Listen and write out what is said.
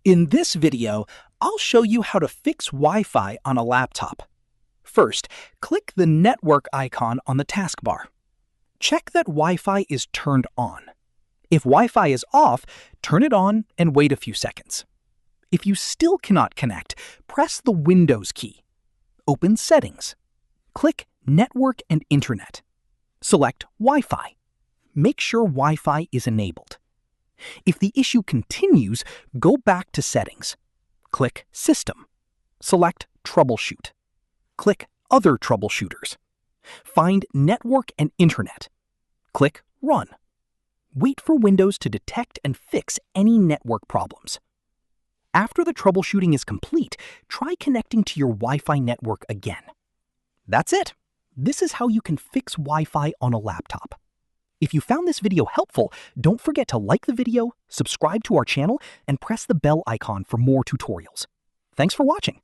In this video, I'll show you how to fix Wi-Fi on a laptop. First, click the network icon on the taskbar. Check that Wi-Fi is turned on. If Wi-Fi is off, turn it on and wait a few seconds. If you still cannot connect, press the Windows key. Open Settings. Click Network and Internet. Select Wi-Fi. Make sure Wi-Fi is enabled. If the issue continues, go back to Settings. Click System. Select Troubleshoot. Click Other Troubleshooters. Find Network and Internet. Click Run. Wait for Windows to detect and fix any network problems. After the troubleshooting is complete, try connecting to your Wi-Fi network again. That's it. This is how you can fix Wi-Fi on a laptop. If you found this video helpful, don't forget to like the video, subscribe to our channel, and press the bell icon for more tutorials. Thanks for watching.